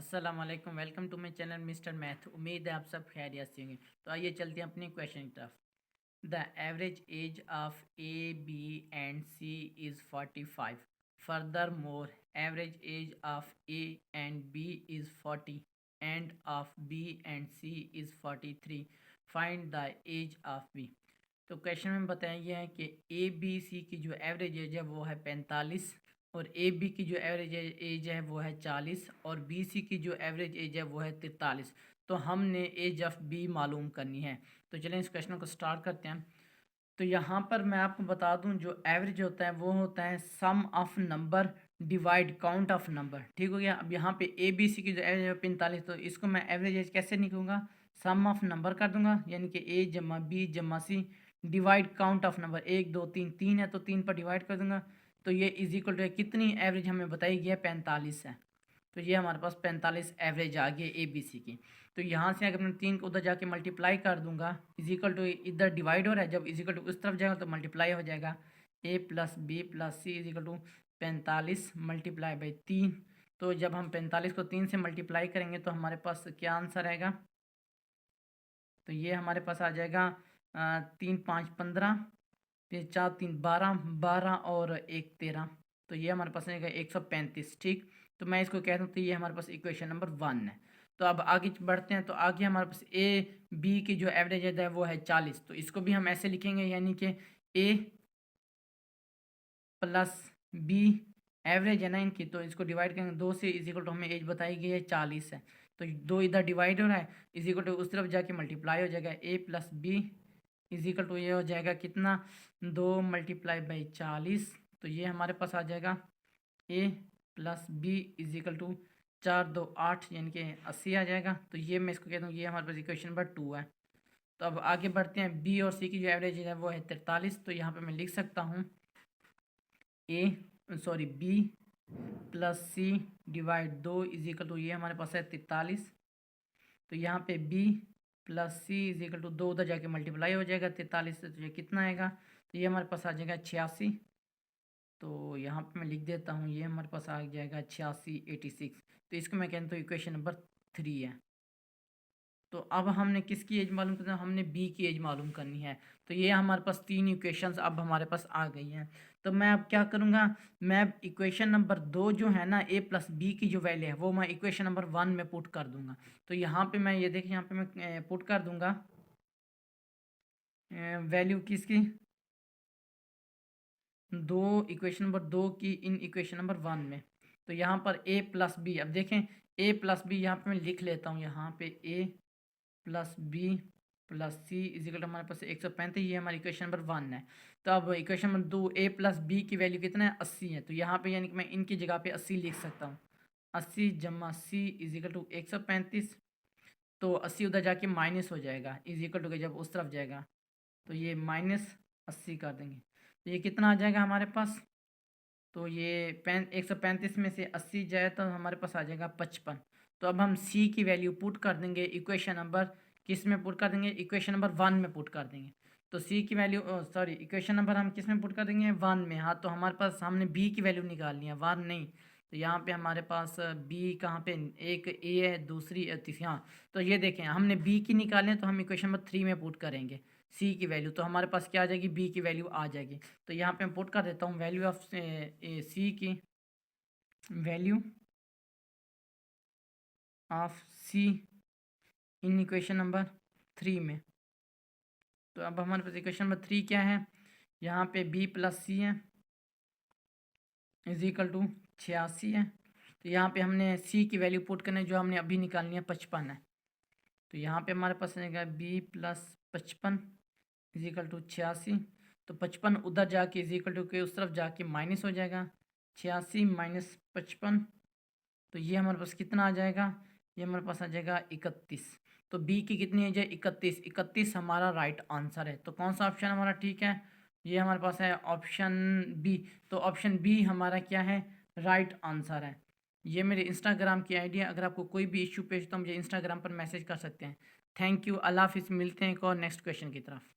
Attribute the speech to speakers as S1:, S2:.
S1: अस्सलाम वालेकुम, welcome to my channel mister math. उम्मीद है आप सब खैरियत से होंगे। तो आइए चलते हैं अपनी क्वेश्चन की तरफ। The average age of A B and C is 45। Furthermore average age of A and B is 40 and of B and C is 43। Find the age of B. तो क्वेश्चन में बताया गया है कि A B C की जो average age है वो है 45 और ए बी की जो एवरेज एज है वो है 40 और बी सी की जो एवरेज एज है वो है 43। तो हमने एज ऑफ बी मालूम करनी है। तो चलें इस क्वेश्चन को स्टार्ट करते हैं। तो यहाँ पर मैं आपको बता दूँ जो एवरेज होता है वो होता है sum of number divide count of number. ठीक हो गया। अब यहाँ पे ए बी सी की जो एवरेज है 45, तो इसको मैं एवरेज एज कैसे निकलूँगा? सम ऑफ नंबर कर दूंगा, यानी कि ए जमा बी जमा सी डिवाइड काउंट ऑफ नंबर। 1 2 3, 3 है तो 3 पर डिवाइड कर दूंगा। तो ये इज इक्वल टू कितनी एवरेज हमें बताई गई है? 45 है। तो ये हमारे पास 45 एवरेज आ गई ए बी सी की। तो यहाँ से अगर मैं 3 को उधर जाके मल्टीप्लाई कर दूंगा, इज इक्वल टू इधर डिवाइड हो रहा है, जब इज इक्वल टू उस तरफ जाएगा तो मल्टीप्लाई हो जाएगा। A plus B plus C is equal to 45 multiply by 3। तो जब हम 45 को 3 से मल्टीप्लाई करेंगे तो हमारे पास क्या आंसर आएगा? तो ये हमारे पास आ जाएगा 3 5 15, फिर 4 3 12, 12 और 1 13। तो ये हमारे पास आएगा 135। ठीक, तो मैं इसको कहता हूँ तो ये हमारे पास इक्वेशन नंबर 1 है। तो अब आगे बढ़ते हैं। तो आगे हमारे पास ए बी की जो एवरेज है वो है 40। तो इसको भी हम ऐसे लिखेंगे, यानी कि ए प्लस बी एवरेज है ना इनकी, तो इसको डिवाइड करेंगे 2 से, इज इक्वल टू हमें एज बताई गई है 40 है। तो 2 इधर डिवाइड हो रहा है, इज इक्वल टू उस तरफ जाके मल्टीप्लाई हो जाएगा। A plus B is equal to ये हो जाएगा कितना? 2 मल्टीप्लाई बाई 40। तो ये हमारे पास आ जाएगा A plus B is equal to 4 2 8, यानी कि 80 आ जाएगा। तो ये मैं इसको कहता हूँ ये हमारे पास इक्वेशन नंबर 2 है। तो अब आगे बढ़ते हैं। बी और सी की जो एवरेज है वो है 43। तो यहाँ पे मैं लिख सकता हूँ B plus C divide 2 is equal to ये हमारे पास है 43। तो यहाँ पे B plus C is equal to 2 उधर जाके मल्टीप्लाई हो जाएगा 43 से, तो ये कितना आएगा? तो ये हमारे पास आ जाएगा 86। तो यहाँ पे मैं लिख देता हूँ ये हमारे पास आ जाएगा 86 86। तो इसको मैं कहता हूँ इक्वेशन नंबर 3 है। तो अब हमने किसकी एज मालूम करना है? हमने बी की एज मालूम करनी है। तो ये हमारे पास 3 इक्वेशंस अब हमारे पास आ गई हैं। तो मैं अब क्या करूँगा? मैं इक्वेशन नंबर 2 जो है ना ए प्लस बी की जो वैल्यू है वो मैं इक्वेशन नंबर 1 में पुट कर दूंगा। तो यहाँ पे मैं ये देखिए यहाँ पे मैं पुट कर दूंगा वैल्यू किसकी? इक्वेशन नंबर 2 की इन इक्वेशन नंबर 1 में। तो यहाँ पर ए प्लस बी, अब देखें ए प्लस बी यहाँ पे मैं लिख लेता हूँ। यहाँ पे A plus B plus C is equal to हमारे पास 135। ये हमारी इक्वेशन नंबर 1 है। तो अब इक्वेशन नंबर 2 ए प्लस बी की वैल्यू कितना है? 80 है। तो यहाँ पे यानी कि मैं इनकी जगह पे 80 लिख सकता हूँ। 80 जमा सी इज इक्वल टू 135। तो 80 उधर जाके माइनस हो जाएगा, इज इक्वल टू के जब उस तरफ जाएगा तो ये -80 कर देंगे। तो ये कितना आ जाएगा हमारे पास? तो ये 135 में से 80 जाए तो हमारे पास आ जाएगा 55। तो अब हम सी की वैल्यू पुट कर देंगे इक्वेशन नंबर किस में पुट कर देंगे? इक्वेशन नंबर 1 में पुट कर देंगे। तो सी की वैल्यू इक्वेशन नंबर हम किस में पुट कर देंगे? 1 में। हाँ, तो हमारे पास हमने बी की वैल्यू निकालनी है, 1 नहीं। तो यहाँ पे हमारे पास बी कहाँ पे? एक ए है, दूसरी तीसरी। हाँ, तो ये देखें हमने बी की निकालनी है तो हम इक्वेशन नंबर 3 में पुट करेंगे सी की वैल्यू। तो हमारे पास क्या आ जाएगी? बी की वैल्यू आ जाएगी। तो यहाँ पे मैं पुट कर देता हूँ वैल्यू ऑफ सी की value of C in equation number 3 में। तो अब हमारे पास इक्वेशन नंबर 3 क्या है? यहाँ पे बी प्लस सी है इज इक्वल टू 86 है। तो यहाँ पे हमने सी की वैल्यू पुट करना है जो हमने अभी निकालनी है 55 है। तो यहाँ पे हमारे पास आएगा B plus 55 is equal to 86। तो 55 उधर जाके इज इक्वल टू के उस तरफ जाके माइनस हो जाएगा। 86 माइनस 55, तो ये हमारे पास कितना आ जाएगा? ये हमारे पास आ जाएगा 31। तो बी की कितनी एज है? 31। 31 हमारा राइट आंसर है। तो कौन सा ऑप्शन हमारा ठीक है? ये हमारे पास है ऑप्शन बी। तो ऑप्शन बी हमारा क्या है? राइट आंसर है। ये मेरे इंस्टाग्राम की आईडी है। अगर आपको कोई भी इशू पेश तो मुझे इंस्टाग्राम पर मैसेज कर सकते हैं। थैंक यू, अल्लाह हाफिज़। मिलते हैं एक और नेक्स्ट क्वेश्चन की तरफ।